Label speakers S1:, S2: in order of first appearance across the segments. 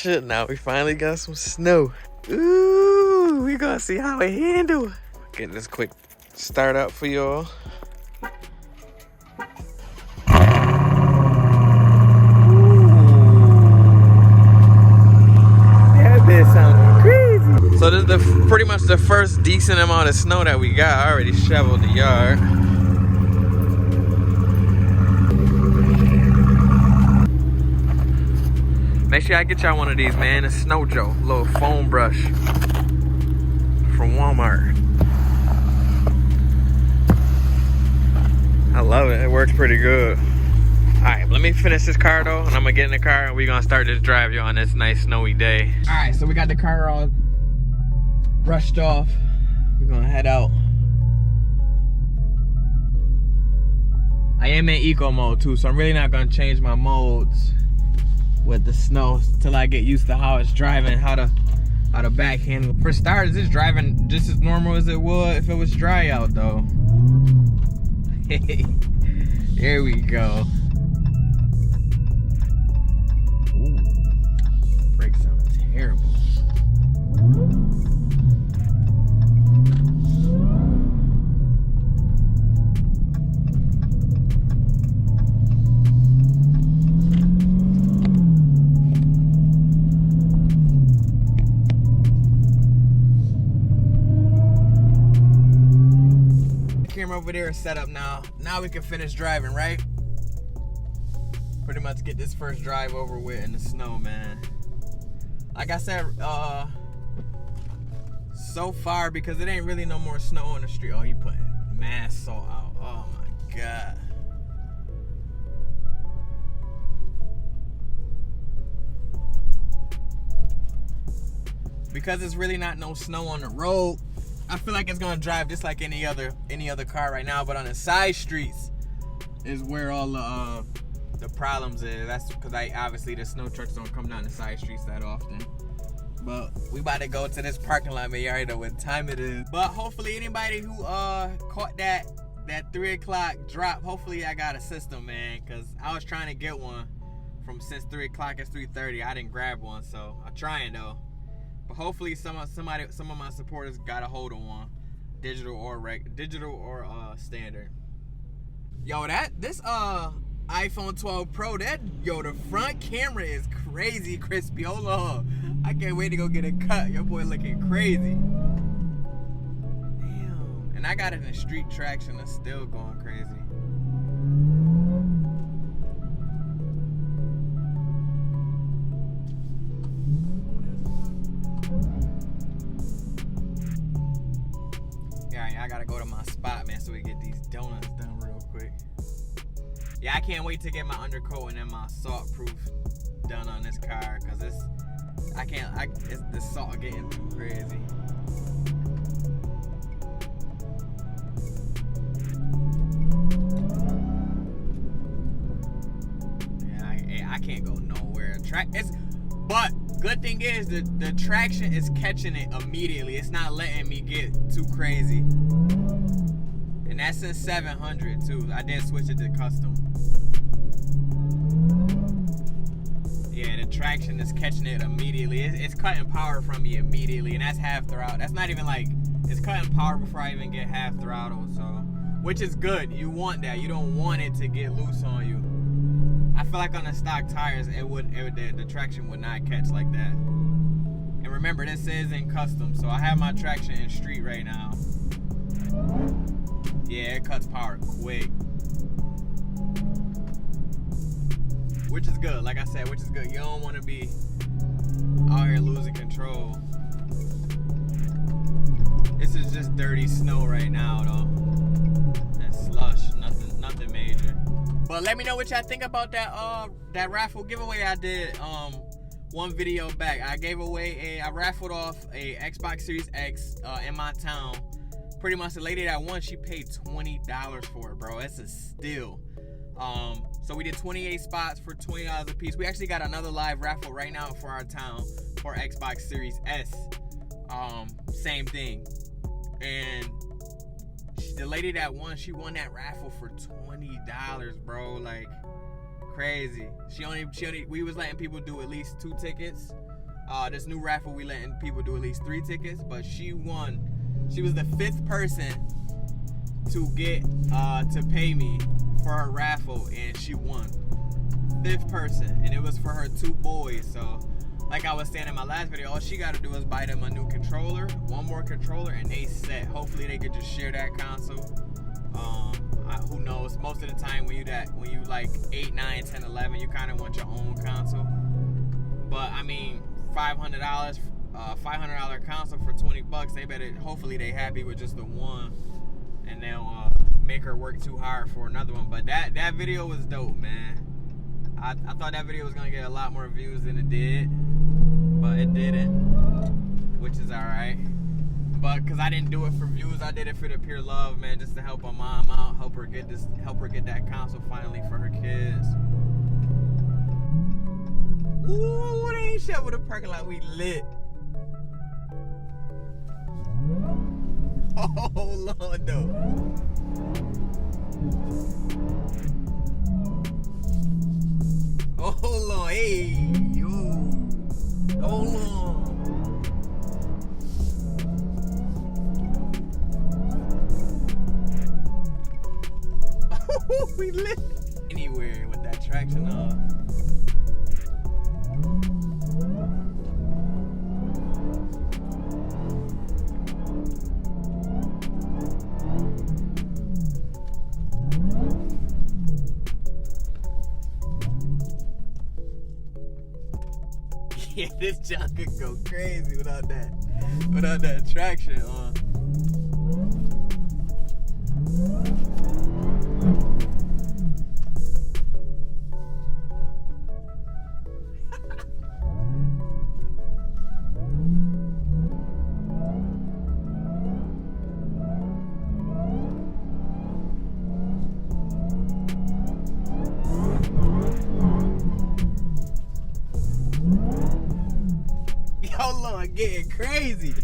S1: shit, now we finally got some snow. Ooh, we gonna see how it handle. Get this quick start up for y'all. That bitch sounding crazy. So this is pretty much the first decent amount of snow that we got. I already shoveled the yard. Make sure I get y'all one of these, man. A Snow Joe, little foam brush from Walmart. I love it. It works pretty good. All right, let me finish this car though, and I'm gonna get in the car and we're gonna start this drive, y'all, on this nice snowy day. All right, so we got the car all brushed off. We're gonna head out. I am in eco mode too, so I'm really not gonna change my modes with the snow till I get used to how it's driving, how to back handle. For starters, it's driving just as normal as it would if it was dry out though. Here we go. Ooh, brakes sound terrible. Camera over there is set up now. Now we can finish driving, right? Pretty much get this first drive over with in the snow, man. Like I said, so far, because it ain't really no more snow on the street. Oh, you putting mad salt out. Oh my God. Because it's really not no snow on the road, I feel like it's gonna drive just like any other car right now, but on the side streets is where all the problems is. That's because obviously the snow trucks don't come down the side streets that often. But we about to go to this parking lot, man. You already know what time it is. But hopefully anybody who caught that 3 o'clock drop, hopefully I got a system, man, because I was trying to get one from since 3 o'clock. It's 3:30. I didn't grab one, so I'm trying though. But hopefully some of my supporters got a hold of one, digital or standard. Yo, this iPhone 12 Pro, the front camera is crazy crispy. Hold on, I can't wait to go get a cut. Your boy looking crazy. Damn, and I got it in street traction. It's still going crazy. I gotta go to my spot, man, so we get these donuts done real quick. Yeah, I can't wait to get my undercoat and then my salt proof done on this car, cause it's the salt getting too crazy. Yeah, I can't go nowhere. But good thing is the traction is catching it immediately. It's not letting me get too crazy. And that's in 700 too. I did switch it to custom. Yeah, the traction is catching it immediately. It's cutting power from me immediately, and that's half throttle. That's not even like, it's cutting power before I even get half throttle, so, which is good. You want that. You don't want it to get loose on you. I feel like on the stock tires, the traction would not catch like that. And remember, this is in custom, so I have my traction in street right now. Yeah, it cuts power quick. Which is good, like I said, which is good. You don't want to be out here losing control. This is just dirty snow right now, though. And slush, nothing major. But let me know what y'all think about that raffle giveaway I did one video back. I raffled off a Xbox Series X in my town. Pretty much the lady that won, she paid $20 for it, bro. It's a steal. So we did 28 spots for $20 a piece. We actually got another live raffle right now for our town for Xbox Series S. Same thing. And the lady that won, she won that raffle for $20, bro. Like, crazy. We was letting people do at least 2 tickets. This new raffle, we letting people do at least 3 tickets, but she won. She was the 5th person to get to pay me for her raffle, and she won. 5th person, and it was for her 2 boys. So like I was saying in my last video, all she got to do is buy them a new controller, 1 more controller, and they set. Hopefully they could just share that console. Who knows? Most of the time when you like 8, 9, 10, 11, you kind of want your own console. But I mean, $500 console for $20. They better. Hopefully they happy with just the one, and they'll make her work too hard for another one. But that video was dope, man. I thought that video was gonna get a lot more views than it did, but it didn't, which is alright. But cause I didn't do it for views, I did it for the pure love, man, just to help her mom out, help her get that console finally for her kids. Ooh, they ain't shut with a parking lot, we lit. Oh Lord, though. Oh, hold on, hey, yo, hold on. We lit anywhere with that traction on. Yeah, this junk could go crazy without that traction on. Getting crazy.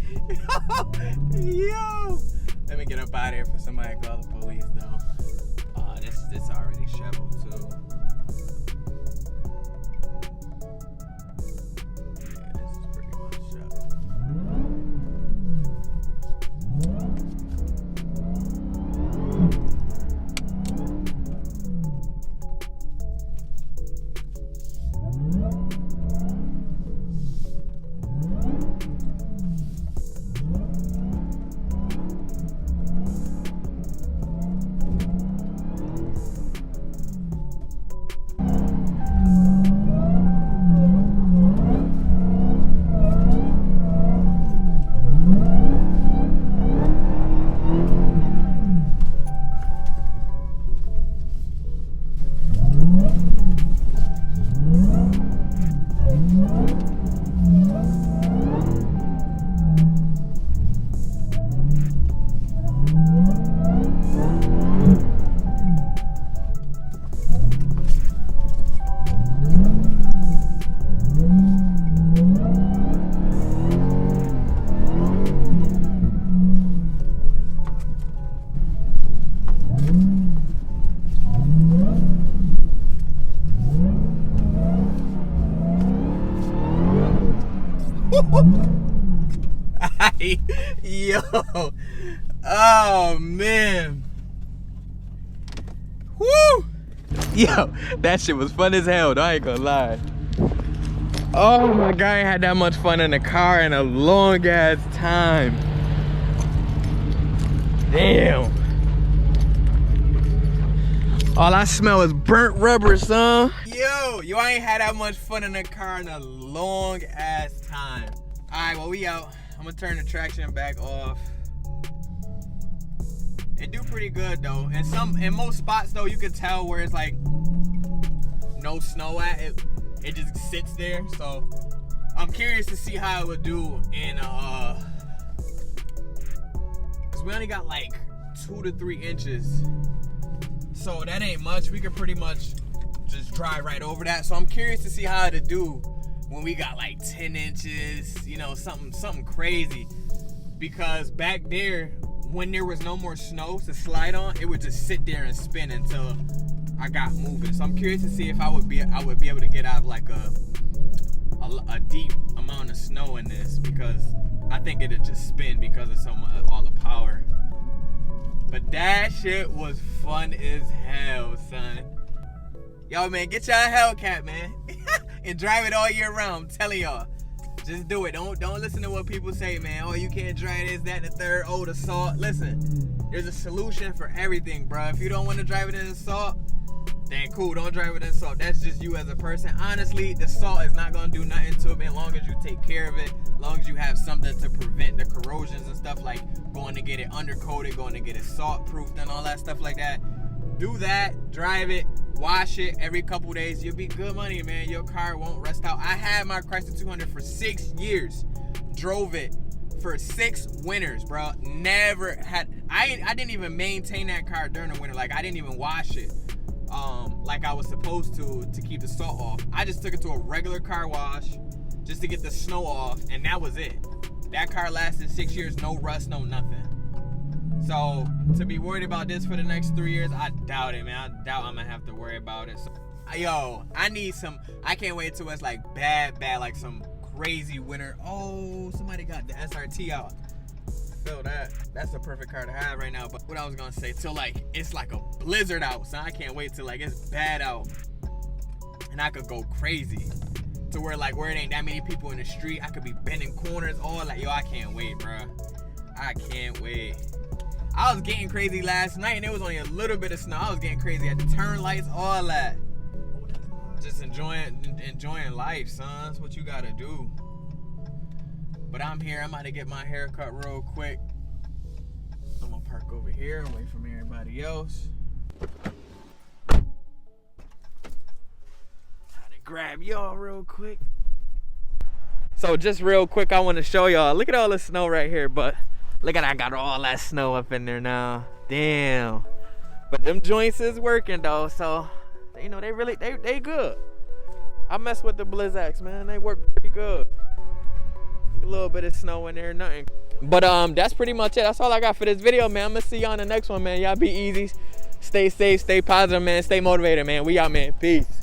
S1: Yo, let me get up out of here for somebody to call the police though. This already shoveled too. Yeah, this is pretty much shoveled. Yo, oh man, woo, yo, that shit was fun as hell though, I ain't gonna lie. Oh my god, I ain't had that much fun in the car in a long ass time. Damn. All I smell is burnt rubber, son. Yo, I ain't had that much fun in the car in a long ass time. All right, well, we out. I'm gonna turn the traction back off. It do pretty good though. In most spots though, you can tell where it's like no snow at. It just sits there. So I'm curious to see how it would do in cause we only got like 2 to 3 inches. So that ain't much. We could pretty much just drive right over that. So I'm curious to see how it'd do when we got like 10 inches, you know, something crazy. Because back there, when there was no more snow to slide on, it would just sit there and spin until I got moving. So I'm curious to see if I would be able to get out of like a amount of snow in this because I think it'll just spin because of all the power. But that shit was fun as hell, son. Yo, man, get y'all a Hellcat, man. And drive it all year round. I'm telling y'all. Just do it. Don't listen to what people say, man. Oh, you can't drive this, that, and the third. Oh, the salt. Listen, there's a solution for everything, bro. If you don't want to drive it in the salt, then cool, don't drive it in salt. That's just you as a person. Honestly, the salt is not going to do nothing to it as long as you take care of it, as long as you have something to prevent the corrosions and stuff, like going to get it undercoated, going to get it salt proofed and all that stuff like that. Do that, drive it, wash it every couple days. You'll be good money, man. Your car won't rust out. I had my Chrysler 200 for 6 years. Drove it for 6 winters, bro. Never had, I didn't even maintain that car during the winter. Like, I didn't even wash it like I was supposed to keep the salt off. I just took it to a regular car wash just to get the snow off, and that was it. That car lasted 6 years, no rust, no nothing. So to be worried about this for the next 3 years, I doubt it, man. I doubt I'm gonna have to worry about it. So, yo, I need some, I can't wait till it's like bad, like some crazy winter. Oh, somebody got the SRT out. Feel that. That's the perfect car to have right now. But what I was gonna say, till like it's like a blizzard out, so I can't wait till like it's bad out. And I could go crazy. To where it ain't that many people in the street. I could be bending corners, all like, yo, I can't wait, bro. I can't wait. I was getting crazy last night and it was only a little bit of snow. I was getting crazy at the turn lights, all that. Just enjoying life, son. That's what you gotta do. But I'm here. I'm about to get my hair cut real quick. I'm gonna park over here, away from everybody else. Gotta grab y'all real quick. So just real quick, I want to show y'all. Look at all the snow right here, but look at, I got all that snow up in there now. Damn. But them joints is working though, so you know they good. I mess with the Blizzaks, man. They work pretty good. A little bit of snow in there, nothing. But that's pretty much it. That's all I got for this video, man. I'm gonna see y'all in the next one, man. Y'all be easy. Stay safe, stay positive, man. Stay motivated, man. We out, man. Peace.